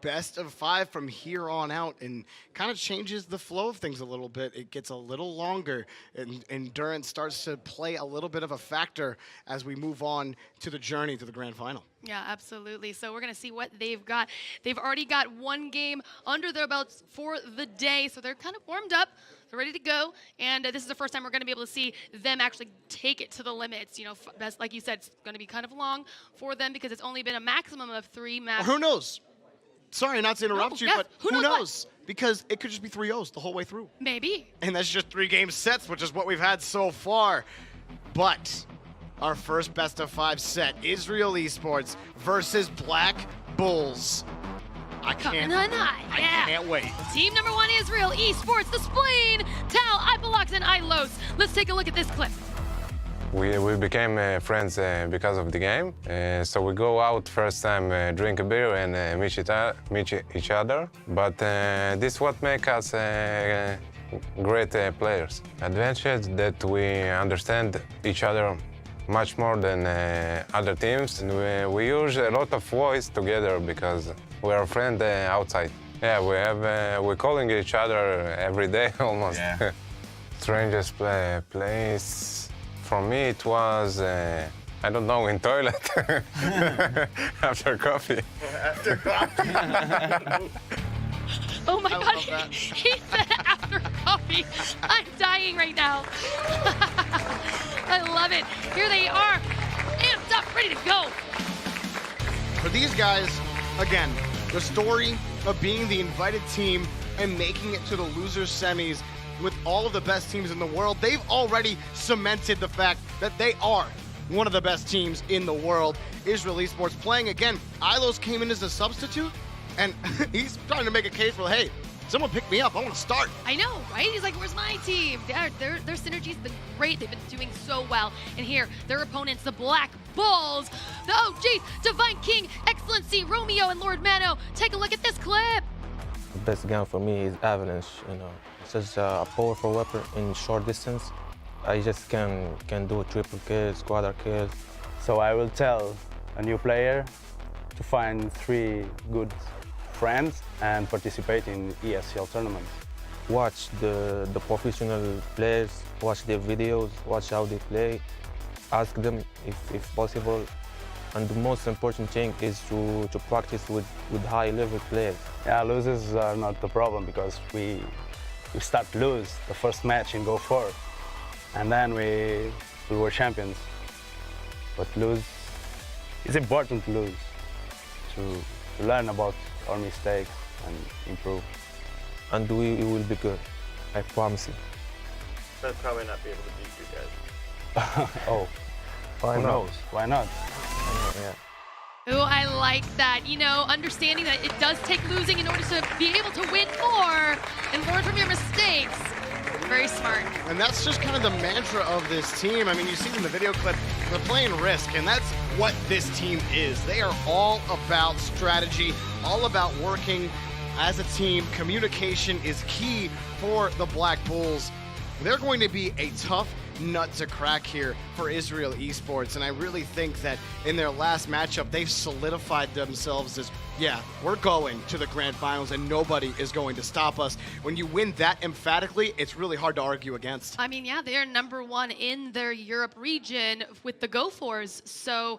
best of 5 from here on out and kind of changes the flow of things a little bit. It gets a little longer, and endurance starts to play a little bit of a factor as we move on to the journey to the grand final. Yeah, absolutely. So we're going to see what they've got. They've already got one game under their belts for the day, so they're kind of warmed up. They're ready to go, and this is the first time we're going to be able to see them actually take it to the limits. You know, that's, like you said, it's going to be kind of long for them because it's only been a maximum of 3 matches. Who knows? Sorry not to interrupt you, yes. but who knows? Because it could just be 3-0s the whole way through. Maybe. And that's just 3 game sets, which is what we've had so far. But our first best of 5 set, Israel eSports versus Black Bulls. I can't wait. Team number 1, Israel eSports, the Spleen, Tal, Ipalox, and Ilos. Let's take a look at this clip. We became friends because of the game. So we go out first time, drink a beer and meet each other. But this is what makes us great players. Advantage that we understand each other much more than other teams. And we use a lot of voice together because we are friends outside. Yeah, we're calling each other every day almost. Yeah. Strangest place. For me, it was, I don't know, in toilet after coffee. After coffee. Oh my God, he said after coffee. I'm dying right now. I love it. Here they are, amped up, ready to go. For these guys, again, the story of being the invited team and making it to the losers semis with all of the best teams in the world, they've already cemented the fact that they are one of the best teams in the world. Israel eSports playing again. Ilos came in as a substitute, and he's trying to make a case for, hey, someone pick me up, I want to start. I know, right? He's like, where's my team? Their synergy's been great. They've been doing so well. And here, their opponents, the Black Bulls, the OGs, Divine King, Excellency, Romeo, and Lord Mano. Take a look at this clip. The best gun for me is Avalanche, you know. It's just a powerful weapon in short distance. I just can do triple kills, quadra kills. So I will tell a new player to find 3 good friends and participate in ESL tournaments. Watch the professional players, watch their videos, watch how they play, ask them if possible. And the most important thing is to practice with high-level players. Yeah, losers are not the problem because we start lose the first match in Go 4. And then we were champions. But lose, it's important to lose, to learn about our mistakes and improve. And we will be good, I promise you. But probably not be able to beat you guys. Oh, who knows? Why not? Yeah. Ooh, I like that. You know, understanding that it does take losing in order to be able to win more and learn from your mistakes. Very smart. And that's just kind of the mantra of this team. I mean, you see in the video clip, they're playing Risk, and that's what this team is. They are all about strategy, all about working as a team. Communication is key for the Black Bulls. They're going to be a tough nut to crack here for Israel eSports, and I really think that in their last matchup, they've solidified themselves as, yeah, we're going to the grand finals and nobody is going to stop us. When you win that emphatically, it's really hard to argue against. I mean, yeah, they're number 1 in their Europe region with the Go4s, so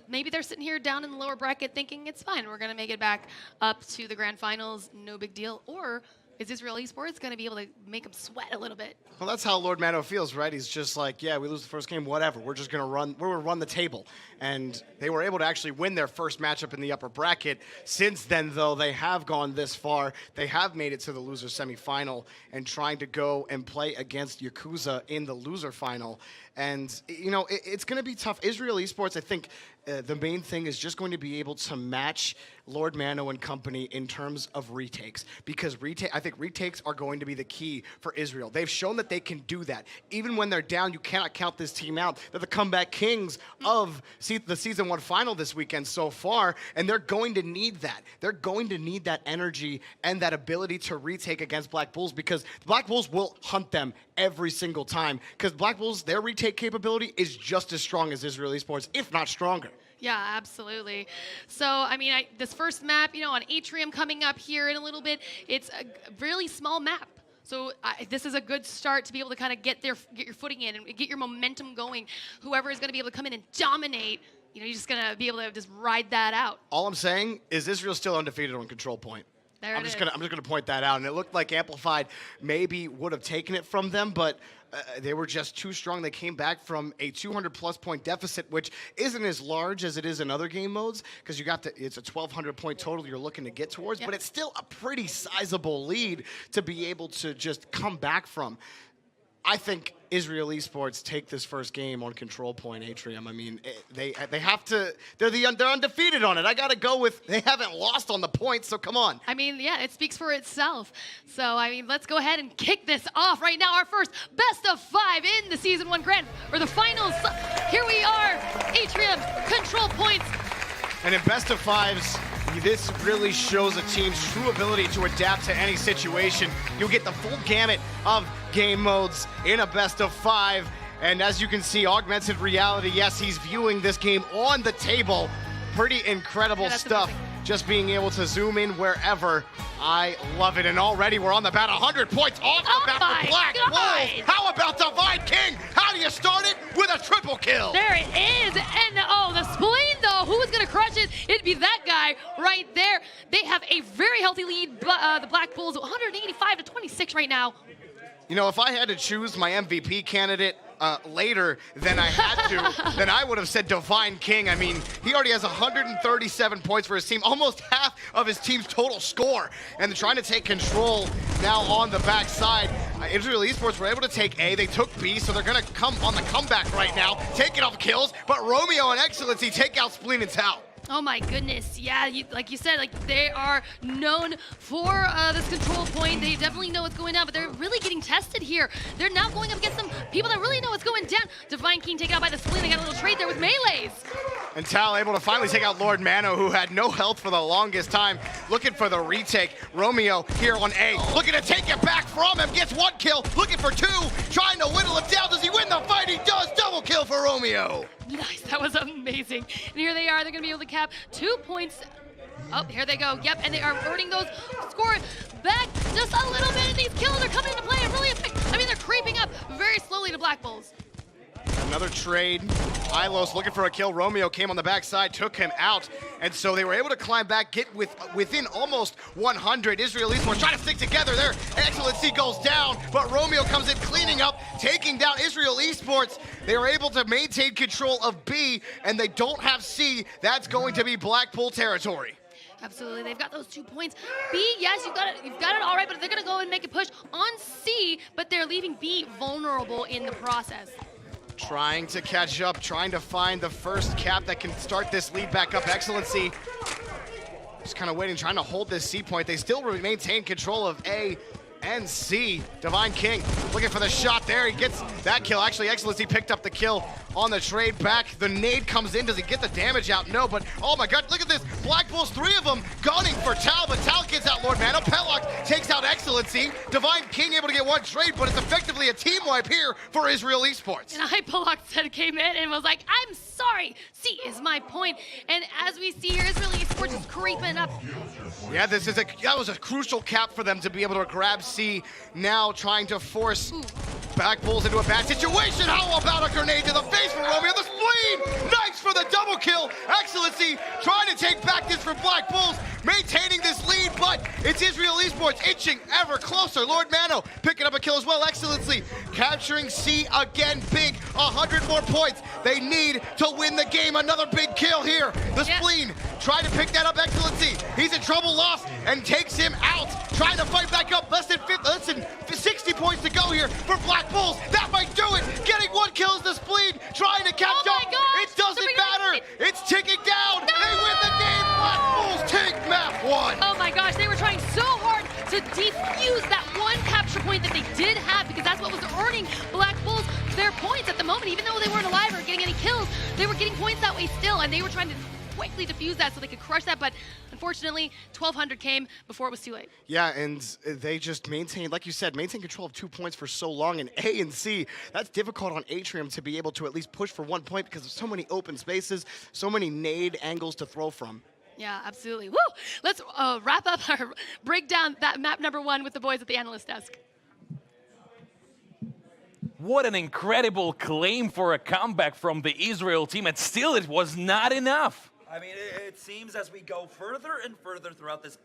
maybe they're sitting here down in the lower bracket thinking it's fine, we're going to make it back up to the grand finals, no big deal. Or is Israel eSports going to be able to make them sweat a little bit? Well, that's how Lord Mano feels, right? He's just like, yeah, we lose the first game, whatever. We're just going to run the table. And they were able to actually win their first matchup in the upper bracket. Since then, though, they have gone this far. They have made it to the loser semifinal and trying to go and play against Yakuza in the loser final. And, you know, it's going to be tough. Israel eSports, I think the main thing is just going to be able to match Lord Mano and company in terms of retakes. Because I think retakes are going to be the key for Israel. They've shown that they can do that. Even when they're down, you cannot count this team out. They're the comeback kings of the Season 1 final this weekend so far, and they're going to need that. They're going to need that energy and that ability to retake against Black Bulls, because the Black Bulls will hunt them every single time. Because Black Bulls, their retake capability is just as strong as Israel eSports, if not stronger. Yeah, absolutely. So, I mean, this first map, on Atrium coming up here in a little bit, it's a really small map. So this is a good start to be able to kind of get your footing in and get your momentum going. Whoever is going to be able to come in and dominate, you're just going to be able to just ride that out. All I'm saying is Israel's still undefeated on control point. I'm just gonna point that out, and it looked like Amplified maybe would have taken it from them, but they were just too strong. They came back from a 200+ point deficit, which isn't as large as it is in other game modes, because it's a 1,200 point total you're looking to get towards, but it's still a pretty sizable lead to be able to just come back from. I think Israel eSports take this first game on control point Atrium. I mean, they have to. They're undefeated on it. I got to go with they haven't lost on the points. So come on. I mean, yeah, it speaks for itself. So I mean, let's go ahead and kick this off right now. Our first best of 5 in the season 1 grand or the finals. Here we are, Atrium control points. And in best of 5s, this really shows a team's true ability to adapt to any situation. You'll get the full gamut of game modes in a best of 5. And as you can see, augmented reality, yes, he's viewing this game on the table. Pretty incredible stuff. Amazing. Just being able to zoom in wherever. I love it. And already we're on the bat 100 points off the bat for Black Bulls. How about Divine King? How do you start it? With a triple kill. There it is. And the spleen, though, who's going to crush it? It'd be that guy right there. They have a very healthy lead. The Black Bulls, 185-26 right now. If I had to choose my MVP candidate later than I had to, then I would have said Divine King. I mean, he already has 137 points for his team, almost half of his team's total score. And they're trying to take control now on the backside. Israel eSports were able to take A, they took B, so they're going to come on the comeback right now, taking off kills, but Romeo and Excellency take out Spleen and Tao. Oh my goodness, yeah, like you said, they are known for this control point. They definitely know what's going on, but they're really getting tested here. They're now going up against some people that really know what's going down. Divine King taken out by the spleen. They got a little trade there with melees. And Tal able to finally take out Lord Mano, who had no health for the longest time, looking for the retake. Romeo here on A, looking to take it back from him, gets 1 kill, looking for 2, trying to whittle it down. Does he win the fight? He does, double kill for Romeo. Nice, that was amazing. And here they are, they're gonna be able to cap 2 points. Oh, here they go, yep, and they are earning those, scoring back just a little bit, and these kills are coming into play and really effective. I mean, they're creeping up very slowly to Black Bulls. Another trade. Ilos looking for a kill. Romeo came on the backside, took him out. And so they were able to climb back, get within almost 100. Israel eSports trying to stick together there. Excellency goes down, but Romeo comes in cleaning up, taking down Israel eSports. They were able to maintain control of B, and they don't have C. That's going to be Blackpool territory. Absolutely, they've got those 2 points. B, yes, you've got it all right, but they're gonna go and make a push on C, but they're leaving B vulnerable in the process. Trying to catch up, trying to find the first cap that can start this lead back up. Excellency just kind of waiting, trying to hold this C point. They still maintain control of A and C. Divine King looking for the shot there. He gets that kill. Actually, Excellency picked up the kill on the trade back. The nade comes in. Does he get the damage out? No, but oh my God, look at this. Black Bulls, 3 of them gunning for Tal, but Tal gets out Lord Mano. Pellock takes out Excellency. Divine King able to get 1 trade, but it's effectively a team wipe here for Israel eSports. And Pellock said came in and was like, I'm sorry, C is my point. And as we see here, Israel eSports is creeping up. Yeah, that was a crucial cap for them to be able to grab C. Now trying to force Black Bulls into a bad situation. How about a grenade to the face for Romeo? The spleen! Nice for the double kill. Excellency trying to take back this for Black Bulls, maintaining this lead, but it's Israel eSports inching ever closer. Lord Mano picking up a kill as well. Excellency capturing C again. Big, 100 more points. They need to win the game. Another big kill here. The spleen trying to pick that up. Excellency, he's in trouble, lost, and takes him out. Trying to fight back up. Less than 60 points to go here for Black Bulls. That might do it. Getting 1 kill is the spleen. Trying to catch up. It doesn't matter. It's ticking down. No! They win the game. Black Bulls take map 1. Oh my gosh, they were trying so hard to defuse that 1 capture point that they did have, because that's what was earning Black Bulls their points at the moment. Even though they weren't alive or getting any kills, they were getting points that way still, and they were trying to quickly defuse that so they could crush that, but unfortunately, 1200 came before it was too late. Yeah, and they just maintained, like you said, maintained control of 2 points for so long. And A and C, that's difficult on Atrium to be able to at least push for 1 point because there's so many open spaces, so many nade angles to throw from. Yeah, absolutely. Woo! Let's wrap up or break down that map number 1 with the boys at the analyst desk. What an incredible claim for a comeback from the Israel team, and still it was not enough. I mean, it seems as we go further and further throughout this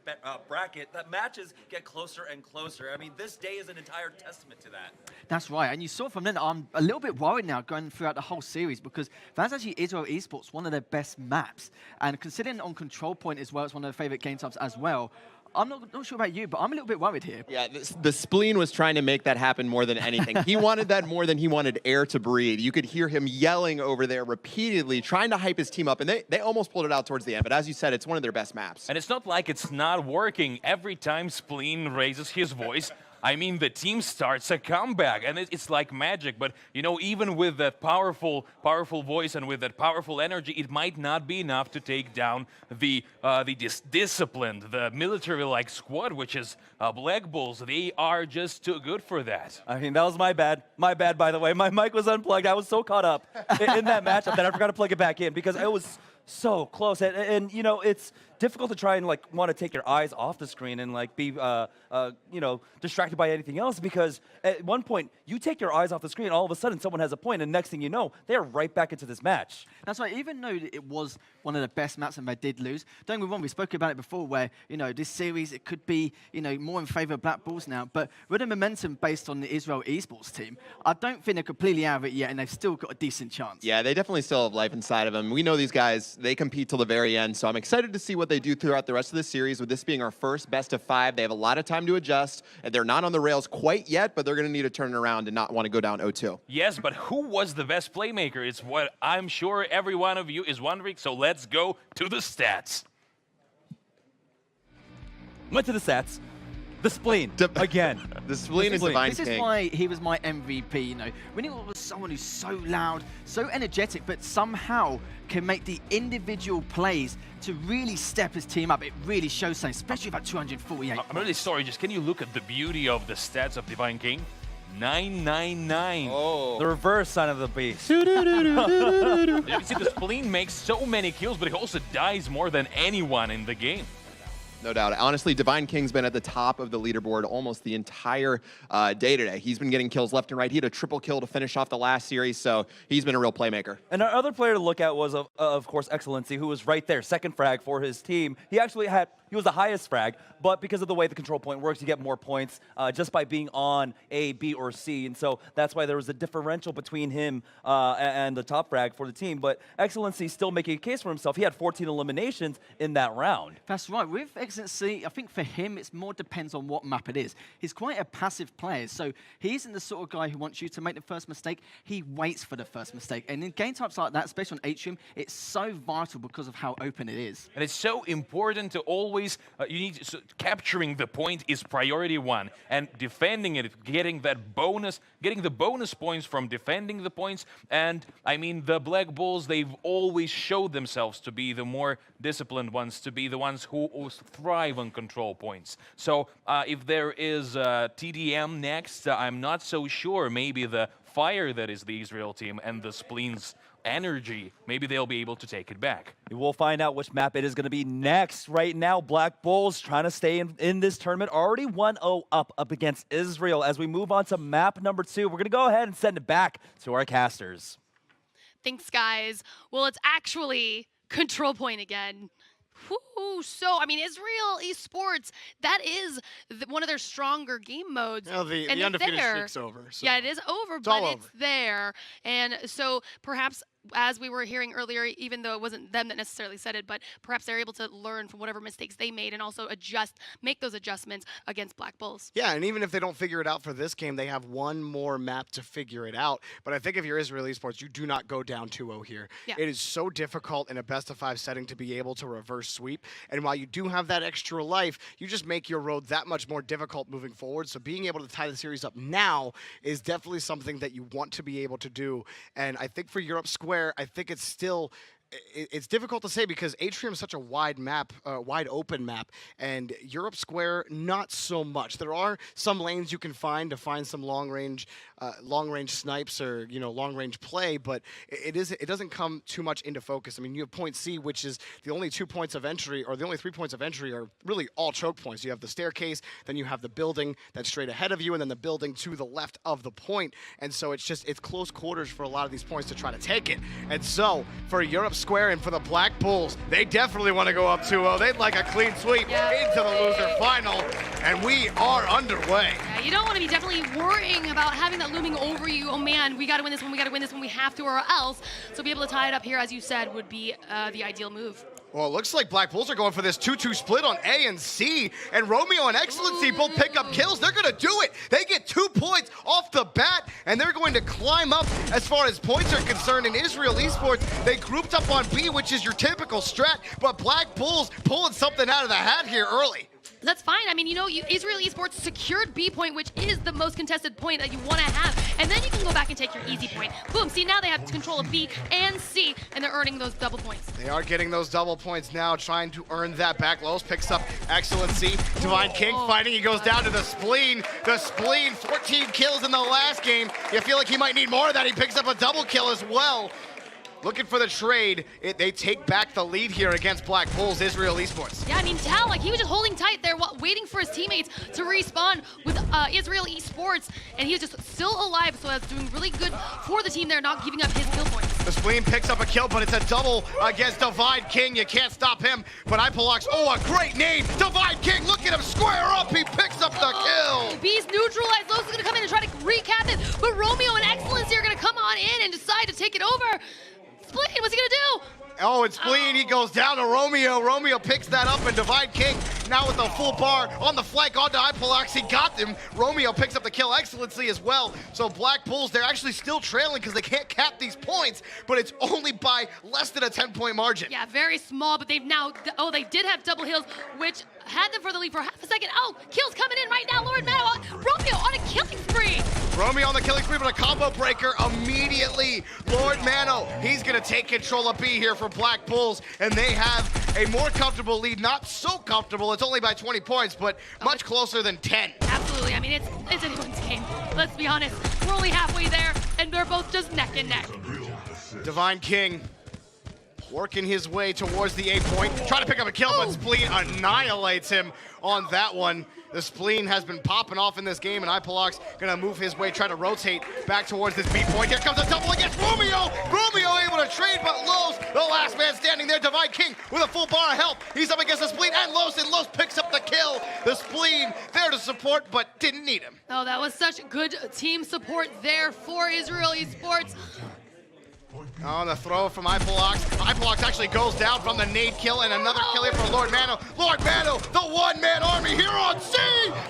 bracket, that matches get closer and closer. I mean, this day is an entire testament to that. That's right, and you saw from then, I'm a little bit worried now going throughout the whole series because that's actually Israel eSports, one of their best maps. And considering on Control Point as well, it's one of their favorite game types as well. I'm not sure about you, but I'm a little bit worried here. Yeah, the spleen was trying to make that happen more than anything. He wanted that more than he wanted air to breathe. You could hear him yelling over there repeatedly, trying to hype his team up, and they almost pulled it out towards the end. But as you said, it's one of their best maps. And it's not like it's not working. Every time Spleen raises his voice, I mean, the team starts a comeback, and it's like magic. But, you know, even with that powerful voice and with that powerful energy, it might not be enough to take down the disciplined, the military-like squad, which is Black Bulls. They are just too good for that. I mean, that was my bad. My bad, by the way. My mic was unplugged. I was so caught up in that matchup that I forgot to plug it back in because it was so close. And you know, it's difficult to try and like want to take your eyes off the screen and like be you know, distracted by anything else, because at one point you take your eyes off the screen, all of a sudden someone has a point, and next thing you know, they're right back into this match. That's right. Even though it was one of the best maps and they did lose, don't get me wrong, we spoke about it before where, you know, this series, it could be, you know, more in favor of Black Bulls now, but with the momentum based on the Israel eSports team, I don't think they're completely out of it yet, and they've still got a decent chance. Yeah, they definitely still have life inside of them. We know these guys, they compete till the very end, so I'm excited to see what they do throughout the rest of the series. With this being our first best of 5, they have a lot of time to adjust, and they're not on the rails quite yet, but they're going to need to turn it around and not want to go down 0-2. Yes, but who was the best playmaker? It's what I'm sure every one of you is wondering, so let's go to the stats. Went to the stats. The spleen, again. The spleen is Divine This is King. why he was my MVP, you know. When he was someone who's so loud, so energetic, but somehow can make the individual plays to really step his team up. It really shows something, especially about 248. I'm really sorry, just can you look at the beauty of the stats of Divine King? 999. Oh. The reverse sign of the beast. You can see the spleen makes so many kills, but he also dies more than anyone in the game. No doubt. Honestly, Divine King's been at the top of the leaderboard almost the entire day today. He's been getting kills left and right. He had a triple kill to finish off the last series, so he's been a real playmaker. And our other player to look at was, of course, Excellency, who was right there, second frag for his team. He actually he was the highest frag, but because of the way the control point works, you get more points just by being on A, B, or C. And so that's why there was a differential between him and the top frag for the team. But Excellency still making a case for himself. He had 14 eliminations in that round. That's right. With Excellency, I think for him, it's more depends on what map it is. He's quite a passive player, so he isn't the sort of guy who wants you to make the first mistake. He waits for the first mistake. And in game types like that, especially on Atrium, it's so vital because of how open it is. And it's so important to always, capturing the point is priority 1, and defending it, getting the bonus points from defending the points. And I mean, the Black Bulls, they've always showed themselves to be the more disciplined ones, to be the ones who thrive on control points. So if there is TDM next, I'm not so sure. Maybe the fire that is the Israel team and the Spleen's energy, maybe they'll be able to take it back. We'll find out which map it is going to be next. Right now, Black Bulls trying to stay in this tournament, already 1-0 up against Israel. As we move on to map number 2, we're going to go ahead and send it back to our casters. Thanks, guys. Well, it's actually Control Point again. Woo! So, I mean, Israel eSports, that is one of their stronger game modes. Well, the and undefeated there. streak's over. So. Yeah, it is over, It's but all it's over. there. And so perhaps, as we were hearing earlier, even though it wasn't them that necessarily said it, but perhaps they're able to learn from whatever mistakes they made and also make those adjustments against Black Bulls. Yeah, and even if they don't figure it out for this game, they have one more map to figure it out. But I think if you're Israel eSports, you do not go down 2-0 here. Yeah. It is so difficult in a best-of-5 setting to be able to reverse sweep. And while you do have that extra life, you just make your road that much more difficult moving forward. So being able to tie the series up now is definitely something that you want to be able to do. And I think for Europe Square, I think it's still it's difficult to say because Atrium is such a wide map, wide open map, and Europe Square not so much. There are some lanes you can find to find some long range snipes or long range play, but it doesn't come too much into focus. I mean, you have point C, which is the only 2 points of entry, or the only 3 points of entry are really all choke points. You have the staircase, then you have the building that's straight ahead of you, and then the building to the left of the point. And so it's close quarters for a lot of these points to try to take it. And so for Europe Square and for the Black Bulls, they definitely want to go up 2-0. They'd like a clean sweep into the loser final, and we are underway. Yeah, you don't want to be definitely worrying about having that looming over you. Oh man, we got to win this one, we got to win this one, we have to or else. So be able to tie it up here, as you said, would be the ideal move. Well, it looks like Black Bulls are going for this 2-2 split on A and C, and Romeo and Excellency both pick up kills. They're going to do it. They get 2 points off the bat, and they're going to climb up as far as points are concerned. In Israel Esports, they grouped up on B, which is your typical strat, but Black Bulls pulling something out of the hat here early. That's fine. I mean, Israel Esports secured B point, which is the most contested point that you want to have. And then you can go back and take your easy point. Boom. See, now they have control of B and C, and they're earning those double points. They are getting those double points now, trying to earn that back. Los picks up Excellency. Divine King fighting. He goes down to the Spleen. The Spleen, 14 kills in the last game. You feel like he might need more of that. He picks up a double kill as well. Looking for the trade. They take back the lead here against Black Bulls, Israel Esports. Yeah, I mean, Tal, he was just holding tight there, waiting for his teammates to respawn with Israel Esports, and he was just still alive, so that's doing really good for the team there, not giving up his kill points. The Spleen picks up a kill, but it's a double against Divine King. You can't stop him, but Ipolox, a great name. Divine King, look at him square up. He picks up the kill. B's neutralized. Los is going to come in and try to recap it, but Romeo and Excellency are going to come on in and decide to take it over. Spleen, what's he gonna do? Oh, and Spleen, he goes down to Romeo. Romeo picks that up, and Divine King now with a full bar on the flank onto Ipolox. He got them. Romeo picks up the kill. Excellency as well. So Black Bulls, they're actually still trailing because they can't cap these points, but it's only by less than a 10-point margin. Yeah, very small, but they've now, they did have double heals, which had them for the lead for half a second. Oh, kills coming in right now. Lord Mano, Romeo on a killing spree. Romeo on the killing spree, but a combo breaker immediately. Lord Mano, he's going to take control of B here for Black Bulls, and they have a more comfortable lead. Not so comfortable. It's only by 20 points, but much closer than 10. Absolutely. I mean, it's anyone's game. Let's be honest. We're only halfway there, and they're both just neck and neck. Divine King working his way towards the A point, trying to pick up a kill, but Spleen annihilates him on that one. The Spleen has been popping off in this game, and Ipolox gonna move his way, try to rotate back towards this B point. Here comes a double against Romeo. Romeo able to trade, but Los, the last man standing there. Divine King with a full bar of health. He's up against the Spleen and Los picks up the kill. The Spleen there to support, but didn't need him. Oh, that was such good team support there for Israel Esports. On the throw from Ipolox. Ipolox actually goes down from the nade kill, and another kill here for Lord Mano. Lord Mano, the one-man army here on C!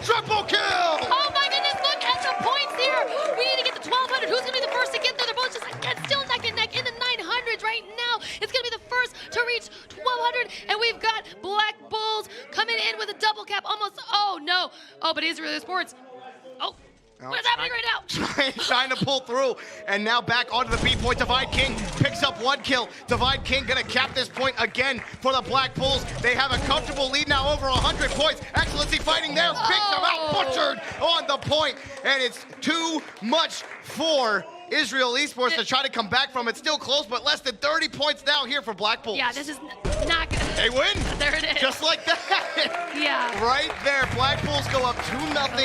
Triple kill! Oh my goodness, look at the points here! We need to get to 1,200. Who's gonna be the first to get there? They're both just still neck and neck in the 900s right now. It's gonna be the first to reach 1,200, and we've got Black Bulls coming in with a double cap almost. Oh no. Oh, but Israel Esports. Oh. What's happening right now? Trying to pull through, and now back onto the B point. Divine King picks up one kill. Divine King gonna cap this point again for the Black Bulls. They have a comfortable lead now, over 100 points. Excellency fighting there, picks them out, butchered on the point, and it's too much for Israel Esports to try to come back from it. Still close, but less than 30 points now here for Black Bulls. Yeah, this is not good. They win. There it is. Just like that. Yeah. Right there. Black Bulls go up 2-0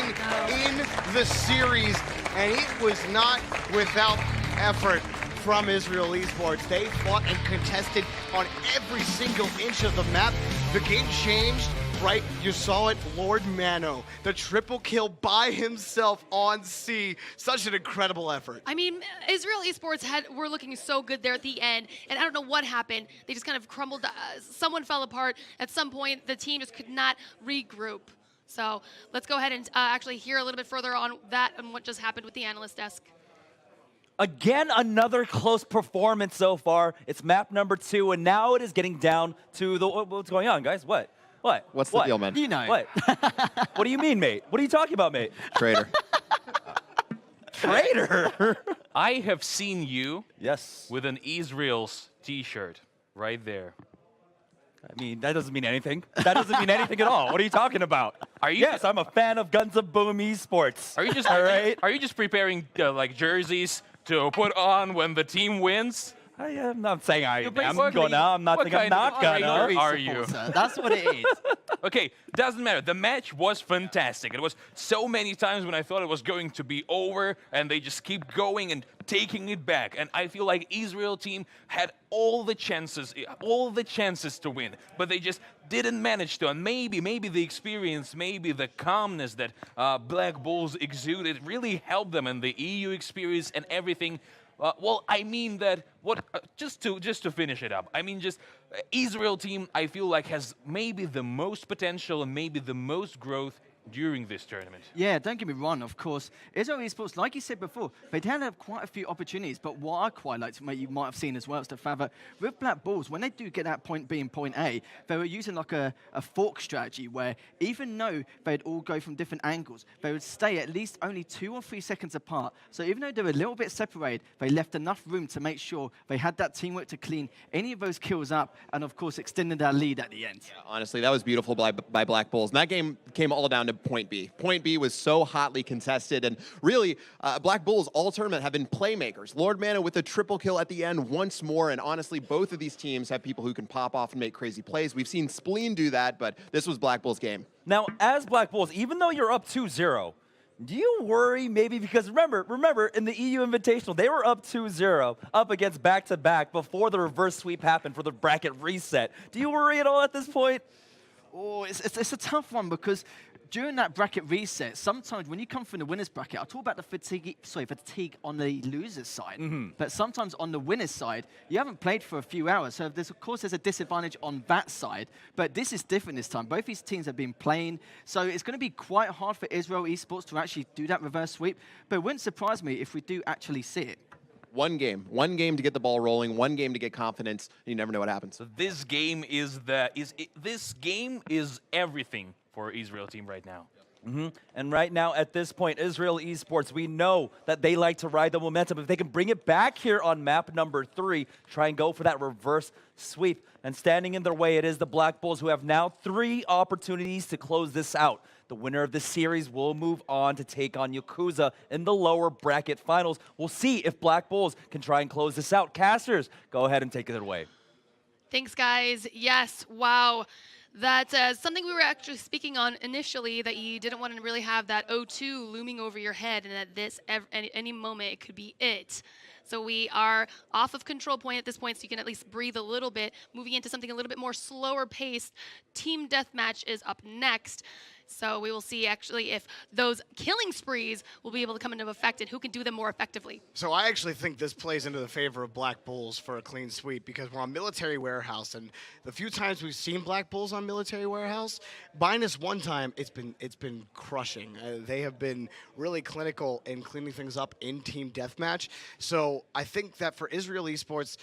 in the series, and it was not without effort from Israel Esports. They fought and contested on every single inch of the map. The game changed. Right, you saw it, Lord Mano, the triple kill by himself on C. Such an incredible effort. I mean, Israel Esports were looking so good there at the end, and I don't know what happened. They just kind of crumbled. Someone fell apart. At some point, the team just could not regroup. So let's go ahead and actually hear a little bit further on that and what just happened with the analyst desk. Again, another close performance so far. It's map number 2, and now it is getting down to the... What's going on, guys? What? What's the deal, man? You know. What? What do you mean, mate? What are you talking about, mate? Traitor. Traitor? I have seen you Yes. with an Israel's t-shirt. right there. I mean, that doesn't mean anything. That doesn't mean anything at all. What are you talking about? Are you? Yes, I'm a fan of Guns of Boom eSports. Are you just all right? Are you just preparing like jerseys to put on when the team wins? I am not saying I am basically- gonna. I'm not what saying I'm kind of not gonna. operator are you? Supporter. That's what it is. Okay, doesn't matter. The match was fantastic. It was so many times when I thought it was going to be over, and they just keep going and taking it back. And I feel like Israel team had all the chances to win, but they just didn't manage to. And maybe the experience, maybe the calmness that Black Bulls exuded really helped them, and the EU experience and everything. Well, I mean that just to finish it up. I mean, just Israel team, I feel like has maybe the most potential and maybe the most growth during this tournament. Yeah, don't get me wrong, of course. Israel eSports, like you said before, they did have quite a few opportunities, but what I quite liked, you might have seen as well, is the fact that with Black Bulls, when they do get that point B and point A, they were using like a fork strategy where even though they'd all go from different angles, they would stay at least only 2 or 3 seconds apart. So even though they were a little bit separated, they left enough room to make sure they had that teamwork to clean any of those kills up and, of course, extended that lead at the end. Yeah, honestly, that was beautiful by Black Bulls. And that game came all down to point B. Point B was so hotly contested, and really, Black Bulls all tournament have been playmakers. Lord Mana with a triple kill at the end once more, and honestly, both of these teams have people who can pop off and make crazy plays. We've seen Spleen do that, but this was Black Bulls' game. Now, as Black Bulls, even though you're up 2-0, do you worry maybe because remember in the EU Invitational, they were up 2-0, up against back-to-back before the reverse sweep happened for the bracket reset. Do you worry at all at this point? Oh, it's a tough one because during that bracket reset, sometimes when you come from the winner's bracket, I'll talk about the fatigue on the loser's side. But sometimes on the winner's side, you haven't played for a few hours. So of course, there's a disadvantage on that side. But this is different this time. Both these teams have been playing. So it's going to be quite hard for Israel eSports to actually do that reverse sweep. But it wouldn't surprise me if we do actually see it. One game to get the ball rolling, one game to get confidence. You never know what happens. So this game is everything for Israel team right now. And right now, at this point, Israel eSports, we know that they like to ride the momentum. If they can bring it back here on map number 3, try and go for that reverse sweep. And standing in their way, it is the Black Bulls who have now 3 opportunities to close this out. The winner of this series will move on to take on Yakuza in the lower bracket finals. We'll see if Black Bulls can try and close this out. Casters, go ahead and take it away. Thanks, guys. Yes, wow. That's something we were actually speaking on initially, that you didn't want to really have that 0-2 looming over your head, and that any moment it could be it. So we are off of control point at this point, so you can at least breathe a little bit, moving into something a little bit more slower paced. Team deathmatch is up next. So we will see actually if those killing sprees will be able to come into effect and who can do them more effectively. So I actually think this plays into the favor of Black Bulls for a clean sweep because we're on Military Warehouse, and the few times we've seen Black Bulls on Military Warehouse, minus one time, it's been crushing. They have been really clinical in cleaning things up in team deathmatch. So I think that for Israel eSports,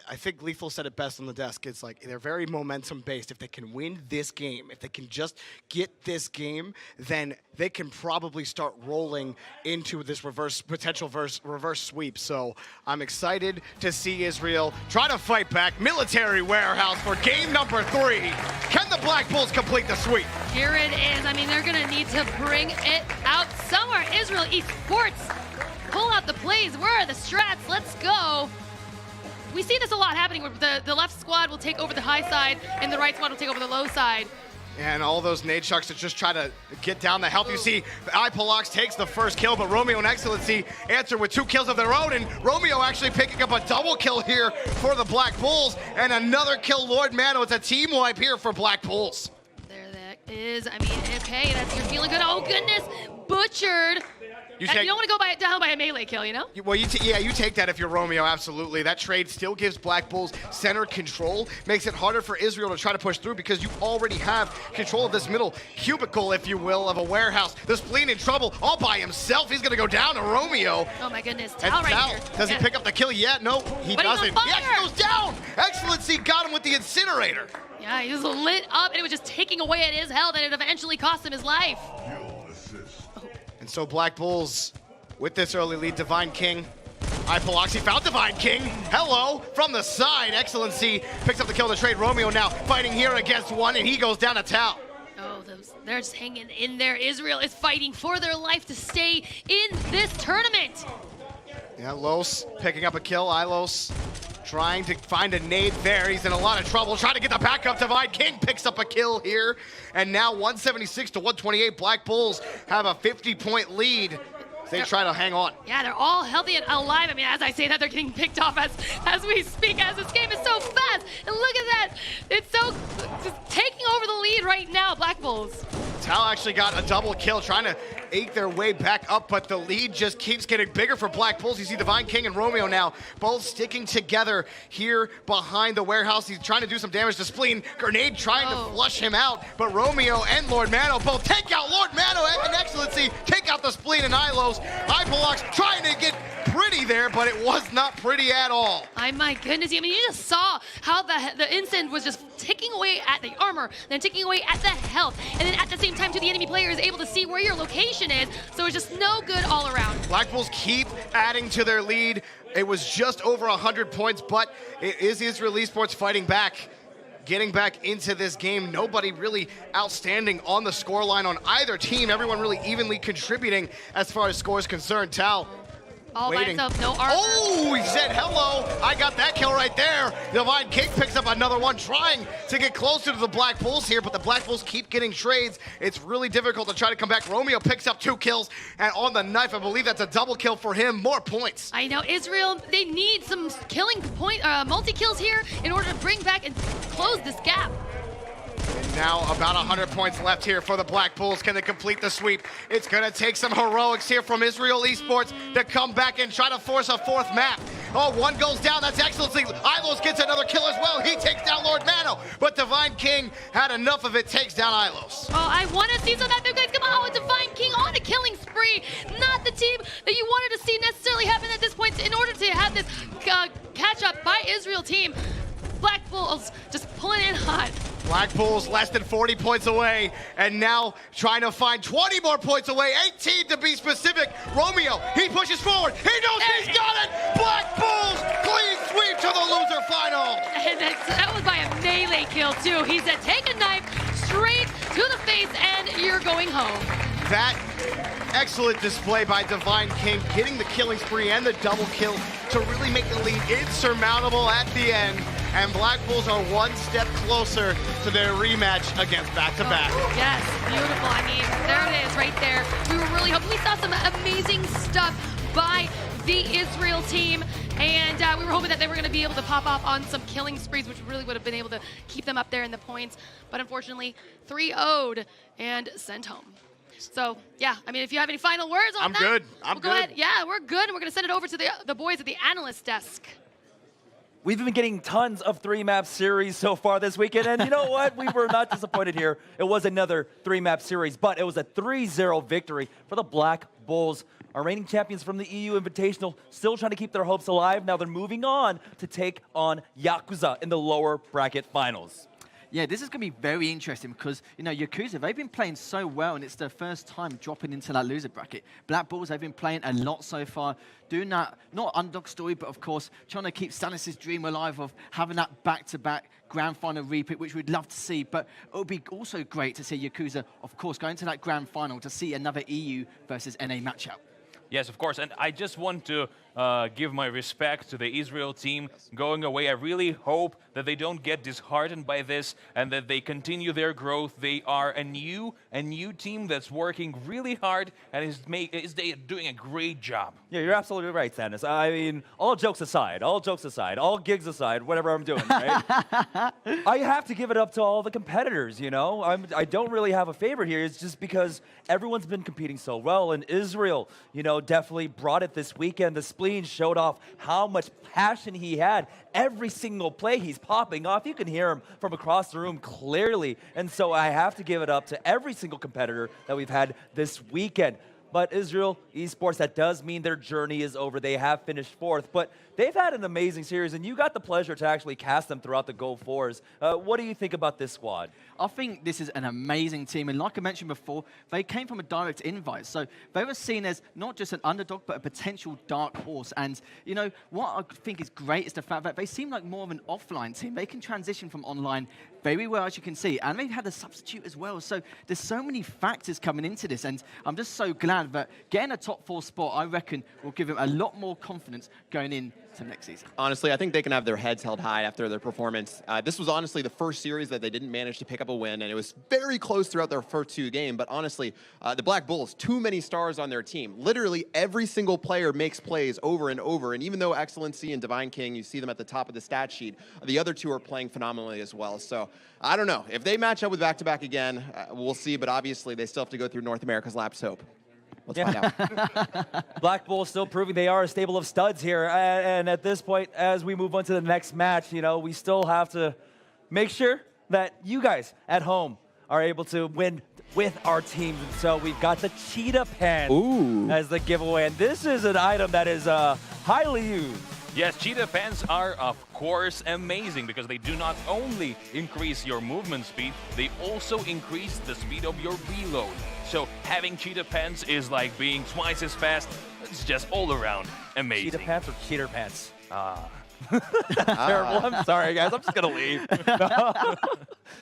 I think Lethal said it best on the desk. It's like they're very momentum based. If they can win this game, if they can just get this game, then they can probably start rolling into this potential reverse sweep. So I'm excited to see Israel try to fight back. Military Warehouse for game number 3. Can the Black Bulls complete the sweep? Here it is. I mean, they're going to need to bring it out somewhere. Israel eSports, pull out the plays. Where are the strats? Let's go. We see this a lot happening where the left squad will take over the high side and the right squad will take over the low side. And all those nade chucks to just try to get down the help. You see, iPolox takes the first kill, but Romeo and Excellency answer with 2 kills of their own, and Romeo actually picking up a double kill here for the Black Bulls, and another kill, Lord Mano. It's a team wipe here for Black Bulls. There that is. I mean, okay, you're feeling good. Oh, goodness. Butchered. You don't want to go down by a melee kill, you know? Well, you take that if you're Romeo, absolutely. That trade still gives Black Bulls center control, makes it harder for Israel to try to push through because you already have control of this middle cubicle, if you will, of a warehouse. The Spleen in trouble all by himself. He's going to go down to Romeo. Oh, my goodness. Tal right here. Does he pick up the kill yet? No, he doesn't. He actually goes down. Excellency got him with the incinerator. Yeah, he was lit up, and it was just taking away at his health, and it eventually cost him his life. And so Black Bulls, with this early lead, Divine King Hypoloxy found Divine King. Hello, from the side. Excellency picks up the kill to trade. Romeo now fighting here against one, and he goes down to Tao. Oh, they're just hanging in there. Israel is fighting for their life to stay in this tournament. Yeah, Los picking up a kill. Ilos trying to find a nade there. He's in a lot of trouble. Trying to get the backup. Divine King picks up a kill here. And now 176 to 128. Black Bulls have a 50-point lead. They try to hang on. Yeah, they're all healthy and alive. I mean, as I say that, they're getting picked off as we speak, as this game is so fast. And look at that. It's so just taking over the lead right now, Black Bulls. Tao actually got a double kill, trying to eke their way back up, but the lead just keeps getting bigger for Black Bulls. You see Divine King and Romeo now both sticking together here behind the warehouse. He's trying to do some damage to Spleen. Grenade trying to flush him out, but Romeo and Lord Mano both take out Lord Mano and Excellency, take out the Spleen and Ilos. Hypolox trying to get pretty there, but it was not pretty at all. My goodness, I mean, you just saw how the Instant was just ticking away at the armor, then ticking away at the health, and then at the same time, too, the enemy player is able to see where your location is, so it's just no good all around. Black Bulls keep adding to their lead. It was just over 100 points, but it is Israel eSports fighting back, getting back into this game. Nobody really outstanding on the scoreline on either team. Everyone really evenly contributing as far as score is concerned. Tao all waiting. By himself, no armor. Oh, he said hello. I got that kill right there. Divine King picks up another one, trying to get closer to the Black Bulls here, but the Black Bulls keep getting trades. It's really difficult to try to come back. Romeo picks up 2 kills, and on the knife, I believe that's a double kill for him. More points. I know, Israel, they need some killing point, multi-kills here in order to bring back and close this gap. Now about 100 points left here for the Black Bulls. Can they complete the sweep? It's going to take some heroics here from Israel eSports to come back and try to force a 4th map. Oh, one goes down. That's Excellency. Ilos gets another kill as well. He takes down Lord Mano, but Divine King had enough of it, takes down Ilos. Oh, I want to see some of that, guys. Come on, Divine King on a killing spree. Not the team that you wanted to see necessarily happen at this point in order to have this catch up by Israel team. Black Bulls just pulling in hot. Black Bulls less than 40 points away, and now trying to find 20 more points away, 18 to be specific. Romeo, he pushes forward. He knows he's got it. Black Bulls clean sweep to the loser final. And that was by a melee kill, too. He said, take a knife straight to the face, and you're going home. That excellent display by Divine King, getting the killing spree and the double kill to really make the lead insurmountable at the end. And Black Bulls are one step closer to their rematch against back-to-back. Yes, beautiful. I mean, there it is right there. We were really hoping. We saw some amazing stuff by the Israel team, and we were hoping that they were going to be able to pop off on some killing sprees, which really would have been able to keep them up there in the points. But unfortunately, 3-0'd and sent home. So, yeah, I mean, if you have any final words on that. I'm go good. ahead. Yeah, we're good, and we're going to send it over to the boys at the analyst desk. We've been getting tons of 3-map series so far this weekend, and you know what? We were not disappointed here. It was another 3-map series, but it was a 3-0 victory for the Black Bulls. Our reigning champions from the EU Invitational still trying to keep their hopes alive. Now they're moving on to take on Yakuza in the lower bracket finals. Yeah, this is going to be very interesting because, you know, Yakuza, they've been playing so well, and it's their first time dropping into that loser bracket. Black Bulls, they've been playing a lot so far, doing that, not underdog story, but of course, trying to keep Stannis' dream alive of having that back-to-back grand final repeat, which we'd love to see. But it would be also great to see Yakuza, of course, going to that grand final to see another EU versus NA matchup. Yes, of course, and I just want to give my respect to the Israel team going away. I really hope that they don't get disheartened by this and that they continue their growth. They are a new team that's working really hard and is doing a great job. Yeah, you're absolutely right, Stannis. I mean, all jokes aside, all gigs aside, whatever I'm doing, right? I have to give it up to all the competitors, you know? I don't really have a favorite here. It's just because everyone's been competing so well, and Israel, you know, definitely brought it this weekend. The Spleen showed off how much passion he had. Every single play he's popping off. You can hear him from across the room clearly. And so I have to give it up to every single competitor that we've had this weekend. But Israel eSports, that does mean their journey is over. They have finished 4th, but they've had an amazing series, and you got the pleasure to actually cast them throughout the Go 4s. What do you think about this squad? I think this is an amazing team, and like I mentioned before, they came from a direct invite, so they were seen as not just an underdog, but a potential dark horse. And you know what I think is great is the fact that they seem like more of an offline team. They can transition from online very well, as you can see, and they've had a substitute as well. So there's so many factors coming into this, and I'm just so glad that getting a top 4 spot, I reckon, will give them a lot more confidence going into next season. Honestly, I think they can have their heads held high after their performance. This was honestly the first series that they didn't manage to pick up a win, and it was very close throughout their first 2 games. But honestly, the Black Bulls, too many stars on their team. Literally every single player makes plays over and over, and even though Excellency and Divine King, you see them at the top of the stat sheet, the other 2 are playing phenomenally as well. So I don't know. If they match up with back-to-back again, we'll see, but obviously they still have to go through North America's last hope. Let's find out. Black Bulls still proving they are a stable of studs here. And at this point, as we move on to the next match, you know, we still have to make sure that you guys at home are able to win with our teams. And so we've got the Cheetah Pen as the giveaway. And this is an item that is highly used. Yes, Cheetah Pens are, of course, amazing because they do not only increase your movement speed, they also increase the speed of your reload. So having Cheetah Pens is like being twice as fast. It's just all around amazing. Cheetah Pants or Cheater Pants? Terrible. I'm sorry, guys. I'm just going to leave.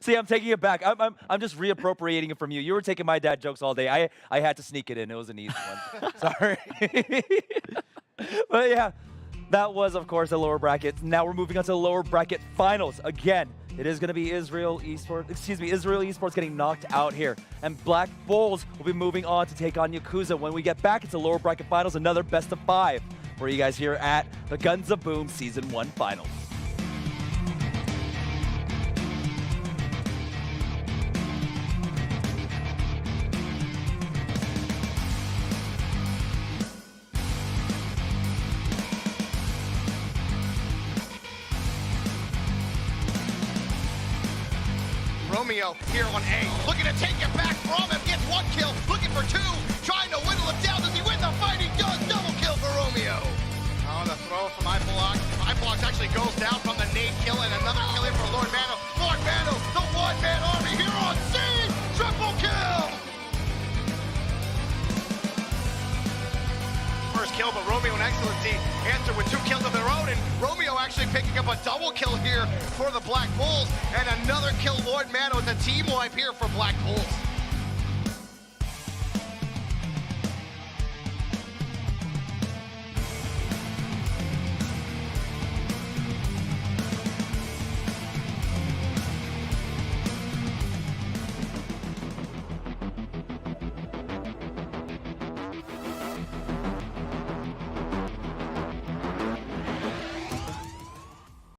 See, I'm taking it back. I'm just reappropriating it from you. You were taking my dad jokes all day. I had to sneak it in. It was an easy one. Sorry. But yeah. That was, of course, the lower bracket. Now we're moving on to the lower bracket finals. Again, it is going to be Israel eSports getting knocked out here. And Black Bulls will be moving on to take on Yakuza. When we get back into lower bracket finals, another best of 5 for you guys here at the Guns of Boom Season 1 Finals. Romeo here on A, looking to take it back from him, gets 1 kill, looking for 2, trying to whittle him down. Does he win the fight? He does. Double kill for Romeo. Oh, the throw from iBlock. iBlock actually goes down from the nade kill, and another kill in for Lord Mano. Lord Mano, the one-man army here on C. Triple kill. First kill, but Romeo and Excellency answer with 2 kills of their own, and Romeo actually picking up a double kill here for the Black Bulls, and another kill Lord Mano. It's a team wipe here for Black Bulls.